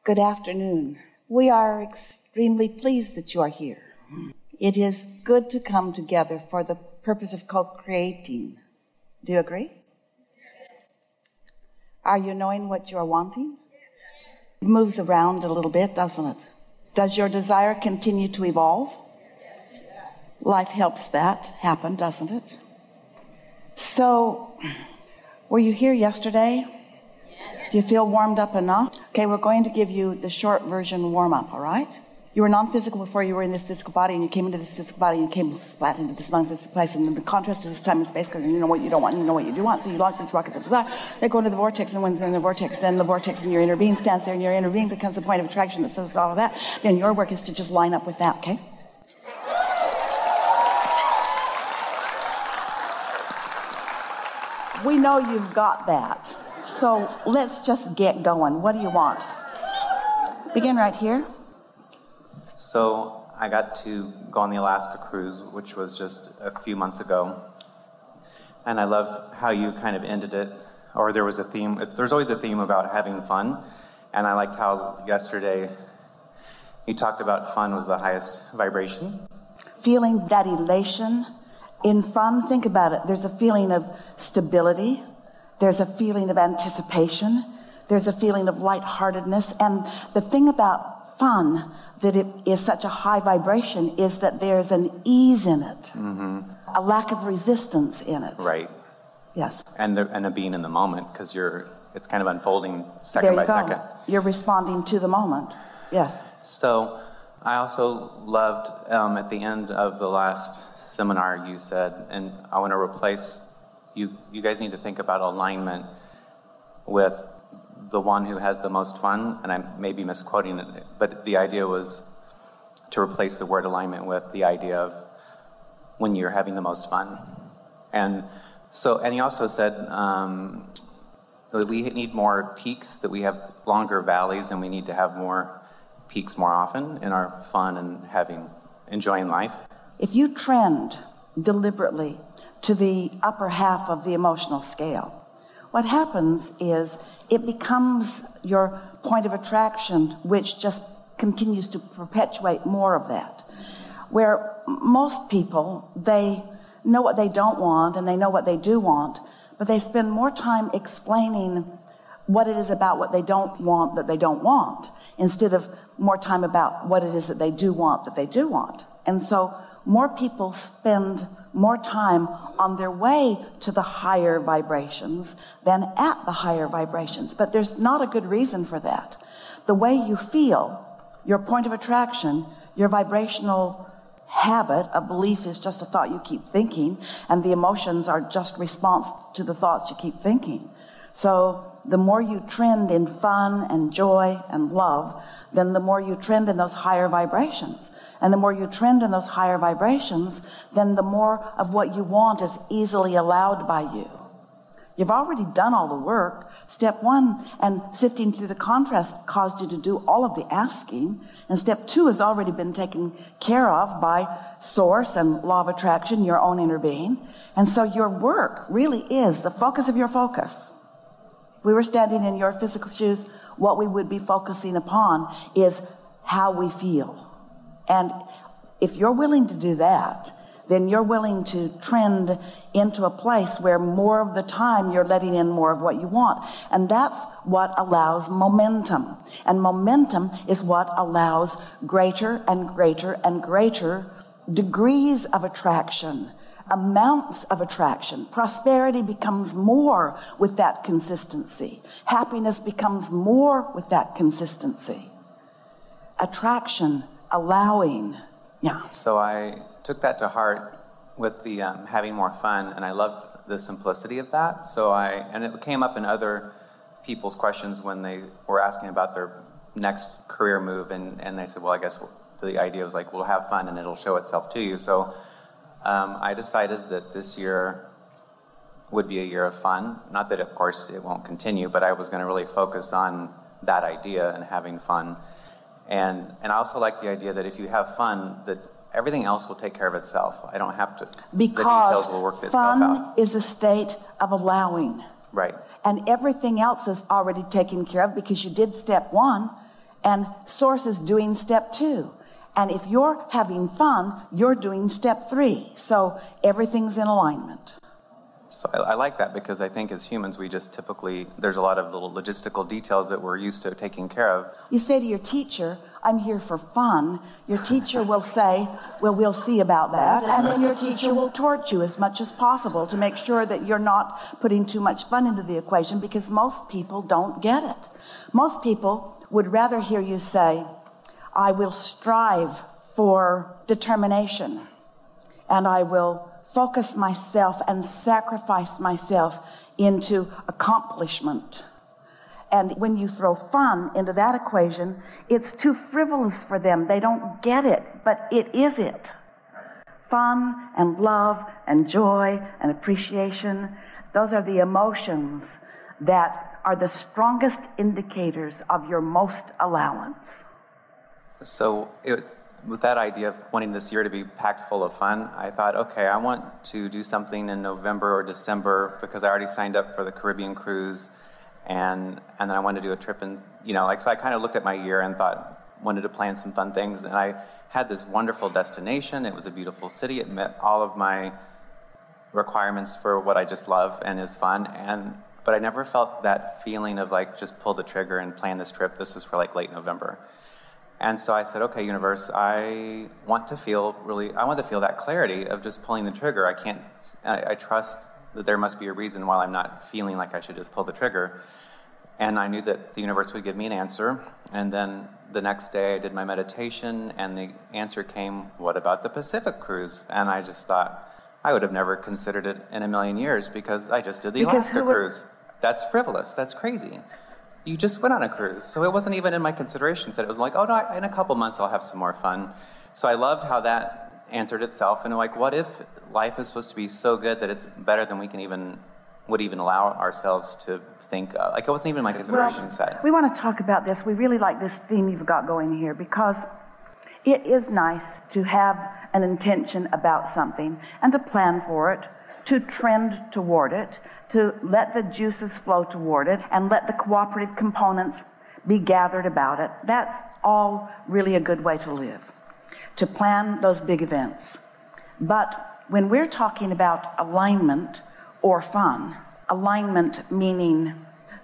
Good afternoon. We are extremely pleased that you are here. It is good to come together for the purpose of co-creating. Do you agree? Are you knowing what you are wanting? It moves around a little bit, doesn't it? Does your desire continue to evolve? Life helps that happen, doesn't it? So, were you here yesterday? Do you feel warmed up enough? Okay, we're going to give you the short version warm-up, all right? You were non-physical before you were in this physical body, and you came into this physical body, and you came flat into this non-physical place, and then the contrast to this time and space, because you know what you don't want, and you know what you do want, so you launch this rocket of desire. They go into the vortex, and when it's in the vortex, then the vortex in your inner being stands there, and your inner being becomes the point of attraction that says all of that. Then your work is to just line up with that, okay? We know you've got that. So let's just get going. What do you want? Begin right here. So I got to go on the Alaska cruise, which was just a few months ago. And I love how you kind of ended it, or there was a theme. There's always a theme about having fun. And I liked how yesterday you talked about fun was the highest vibration. Feeling that elation in fun, think about it. There's a feeling of stability. There's a feeling of anticipation. There's a feeling of lightheartedness. And the thing about fun, that it is such a high vibration, is that there's an ease in it. Mm-hmm. A lack of resistance in it. Right. Yes. And a being in the moment, because it's kind of unfolding second by second. You're responding to the moment. Yes. So I also loved at the end of the last seminar you said, and I want to replace you guys need to think about alignment with the one who has the most fun, and I may be misquoting it, but the idea was to replace the word alignment with the idea of when you're having the most fun. And he also said that we need more peaks, that we have longer valleys, and we need to have more peaks more often in our fun and enjoying life. If you trend deliberately to the upper half of the emotional scale, what happens is it becomes your point of attraction, which just continues to perpetuate more of that. Where most people, they know what they don't want and they know what they do want, but they spend more time explaining what it is about what they don't want that they don't want, instead of more time about what it is that they do want that they do want. And so more people spend more time on their way to the higher vibrations than at the higher vibrations. But there's not a good reason for that. The way you feel, your point of attraction, your vibrational habit, a belief is just a thought you keep thinking, and the emotions are just response to the thoughts you keep thinking. So the more you trend in fun and joy and love, then the more you trend in those higher vibrations. And the more you trend in those higher vibrations, then the more of what you want is easily allowed by you. You've already done all the work. Step 1, and sifting through the contrast caused you to do all of the asking. And step 2 has already been taken care of by source and law of attraction, your own inner being. And so your work really is the focus of your focus. If we were standing in your physical shoes, what we would be focusing upon is how we feel. And if you're willing to do that, then you're willing to trend into a place where more of the time you're letting in more of what you want. And that's what allows momentum. And momentum is what allows greater and greater and greater degrees of attraction, amounts of attraction. Prosperity becomes more with that consistency. Happiness becomes more with that consistency. Attraction, allowing. Yeah. So I took that to heart with the having more fun, and I loved the simplicity of that. And it came up in other people's questions when they were asking about their next career move, and they said, well, I guess the idea was like, we'll have fun and it'll show itself to you. So I decided that this year would be a year of fun. Not that, of course, it won't continue, but I was going to really focus on that idea and having fun. And I also like the idea that if you have fun, that everything else will take care of itself. I don't have to. Because the details will work itself out. Fun is a state of allowing. Right. And everything else is already taken care of because you did step 1, and source is doing step 2. And if you're having fun, you're doing step 3. So everything's in alignment. So I like that, because I think as humans, we just typically, there's a lot of little logistical details that we're used to taking care of. You say to your teacher, I'm here for fun. Your teacher will say, well, we'll see about that. And then your teacher will torch you as much as possible to make sure that you're not putting too much fun into the equation, because most people don't get it. Most people would rather hear you say, I will strive for determination, and I will focus myself and sacrifice myself into accomplishment. And when you throw fun into that equation, it's too frivolous for them. They don't get it, but it is it. Fun and love and joy and appreciation, those are the emotions that are the strongest indicators of your most allowance. So with that idea of wanting this year to be packed full of fun, I thought, okay, I want to do something in November or December, because I already signed up for the Caribbean cruise, and then I wanted to do a trip, and so I kind of looked at my year and wanted to plan some fun things, and I had this wonderful destination. It was a beautiful city. It met all of my requirements for what I just love and is fun, but I never felt that feeling of just pull the trigger and plan this trip. This was for late November. And so I said, okay, universe, I want to feel that clarity of just pulling the trigger. I trust that there must be a reason why I'm not feeling like I should just pull the trigger. And I knew that the universe would give me an answer. And then the next day I did my meditation, and the answer came, what about the Pacific cruise? And I just thought, I would have never considered it in a million years, because I just did the Alaska cruise. That's frivolous. That's crazy. You just went on a cruise. So it wasn't even in my considerations. That it was oh no, in a couple months I'll have some more fun. So I loved how that answered itself. And what if life is supposed to be so good that it's better than we would even allow ourselves to think of? It wasn't even in my consideration set. We want to talk about this. We really like this theme you've got going here, because it is nice to have an intention about something and to plan for it, to trend toward it, to let the juices flow toward it, and let the cooperative components be gathered about it. That's all really a good way to live, to plan those big events. But when we're talking about alignment or fun, alignment meaning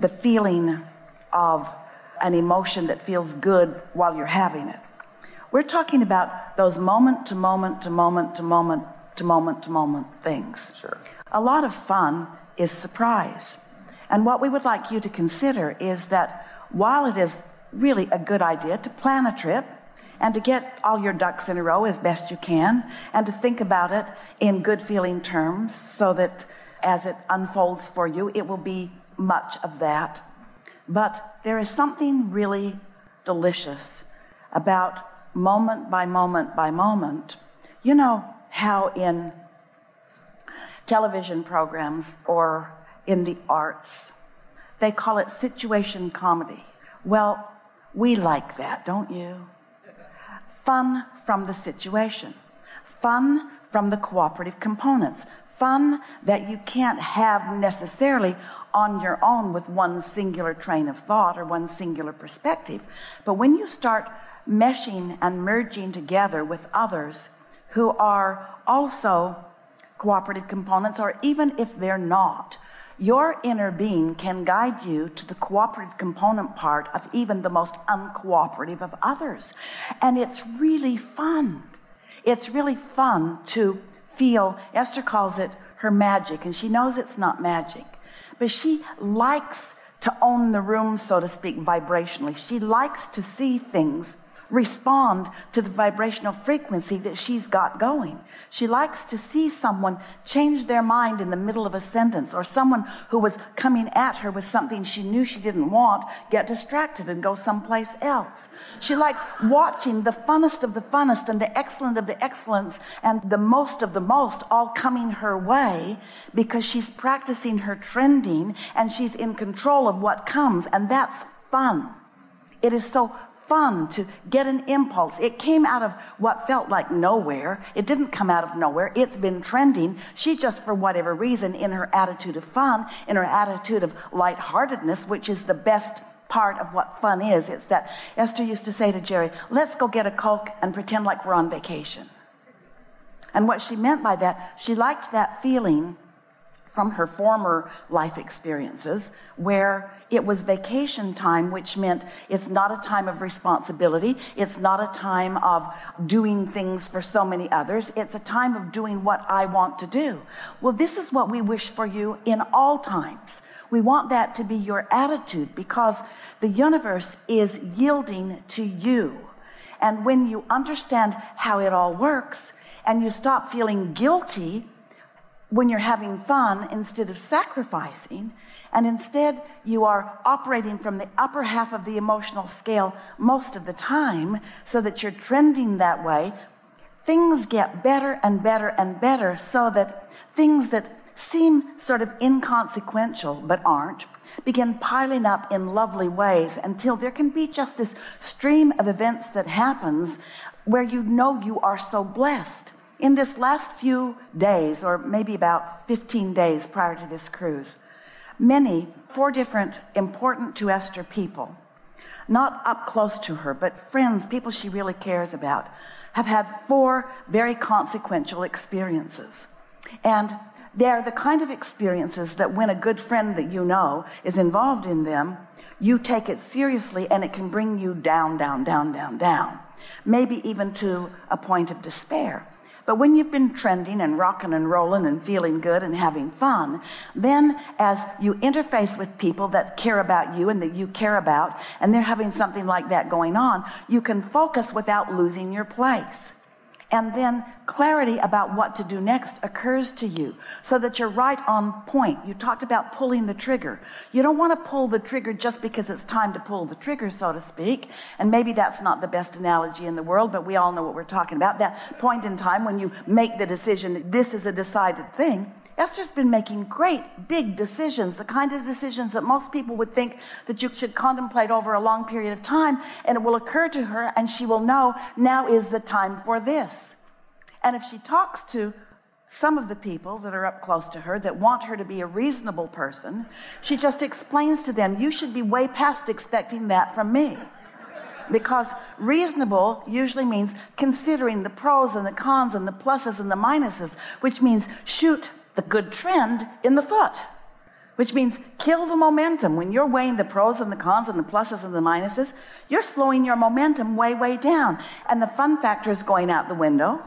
the feeling of an emotion that feels good while you're having it, we're talking about those moment to moment to moment to moment to moment to moment things. Sure. A lot of fun is surprise. And what we would like you to consider is that while it is really a good idea to plan a trip and to get all your ducks in a row as best you can, and to think about it in good feeling terms, so that as it unfolds for you, it will be much of that. But there is something really delicious about moment by moment by moment. You know how in television programs or in the arts, they call it situation comedy. Well, we like that, don't you? Fun from the situation. Fun from the cooperative components. Fun that you can't have necessarily on your own with one singular train of thought or one singular perspective. But when you start meshing and merging together with others who are also cooperative components, or even if they're not, your inner being can guide you to the cooperative component part of even the most uncooperative of others. And it's really fun. It's really fun to feel, Esther calls it her magic, and she knows it's not magic, but she likes to own the room, so to speak, vibrationally. She likes to see things respond to the vibrational frequency that she's got going. She likes to see someone change their mind in the middle of a sentence, or someone who was coming at her with something she knew she didn't want get distracted and go someplace else. She likes watching the funnest of the funnest and the excellent of the excellence and the most of the most all coming her way, because she's practicing her trending and she's in control of what comes, and that's fun. It is so fun to get an impulse. It came out of what felt like nowhere. It didn't come out of nowhere. It's been trending. She just, for whatever reason, in her attitude of fun, in her attitude of lightheartedness, which is the best part of what fun is. It's that Esther used to say to Jerry, let's go get a Coke and pretend like we're on vacation. And what she meant by that, she liked that feeling from her former life experiences where it was vacation time, which meant it's not a time of responsibility. It's not a time of doing things for so many others. It's a time of doing what I want to do. Well, this is what we wish for you in all times. We want that to be your attitude because the universe is yielding to you. And when you understand how it all works and you stop feeling guilty when you're having fun instead of sacrificing, and instead you are operating from the upper half of the emotional scale most of the time so that you're trending that way, things get better and better and better so that things that seem sort of inconsequential but aren't begin piling up in lovely ways until there can be just this stream of events that happens where you know you are so blessed. In this last few days, or maybe about 15 days prior to this cruise, four different important to Esther people, not up close to her, but friends, people she really cares about, have had 4 very consequential experiences. And they're the kind of experiences that when a good friend that you know is involved in them, you take it seriously and it can bring you down, down, down, down, down, maybe even to a point of despair. But when you've been trending and rocking and rolling and feeling good and having fun, then as you interface with people that care about you and that you care about, and they're having something like that going on, you can focus without losing your place. And then clarity about what to do next occurs to you so that you're right on point. You talked about pulling the trigger. You don't want to pull the trigger just because it's time to pull the trigger, so to speak. And maybe that's not the best analogy in the world, but we all know what we're talking about. That point in time when you make the decision that this is a decided thing. Esther's been making great, big decisions, the kind of decisions that most people would think that you should contemplate over a long period of time, and it will occur to her, and she will know now is the time for this. And if she talks to some of the people that are up close to her that want her to be a reasonable person, she just explains to them, you should be way past expecting that from me. Because reasonable usually means considering the pros and the cons and the pluses and the minuses, which means shoot the good trend in the foot, which means kill the momentum. When you're weighing the pros and the cons and the pluses and the minuses, you're slowing your momentum way, way down. And the fun factor is going out the window.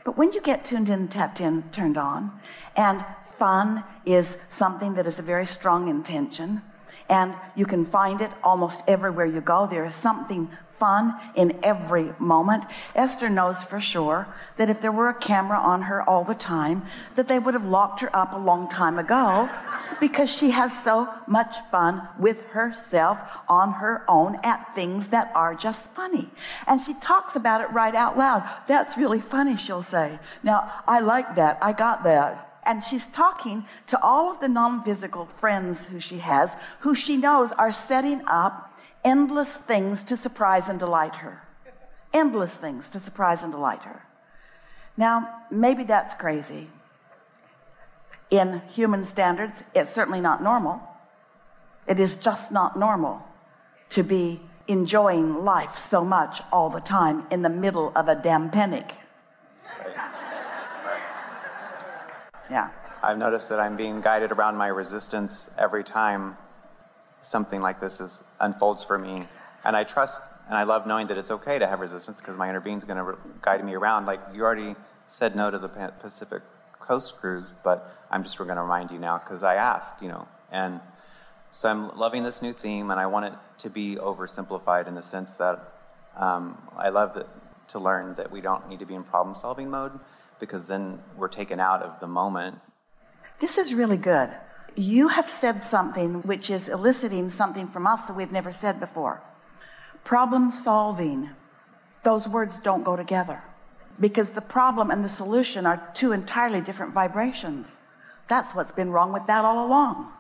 But when you get tuned in, tapped in, turned on, and fun is something that is a very strong intention, and you can find it almost everywhere you go. There is something fun in every moment. Esther knows for sure that if there were a camera on her all the time, that they would have locked her up a long time ago because she has so much fun with herself on her own at things that are just funny. And she talks about it right out loud. That's really funny, she'll say. Now, I like that. I got that. And she's talking to all of the non-physical friends who she has, who she knows are setting up endless things to surprise and delight her. Endless things to surprise and delight her. Now, maybe that's crazy. In human standards, it's certainly not normal. It is just not normal to be enjoying life so much all the time in the middle of a damn panic. Yeah. I've noticed that I'm being guided around my resistance every time something like this unfolds for me. And I trust and I love knowing that it's okay to have resistance because my inner being's going to guide me around. Like you already said no to the Pacific Coast cruise, but I'm just going to remind you now because I asked, And so I'm loving this new theme, and I want it to be oversimplified in the sense that I love to learn that we don't need to be in problem-solving mode because then we're taken out of the moment. This is really good. You have said something which is eliciting something from us that we've never said before. Problem solving. Those words don't go together because the problem and the solution are 2 entirely different vibrations. That's what's been wrong with that all along.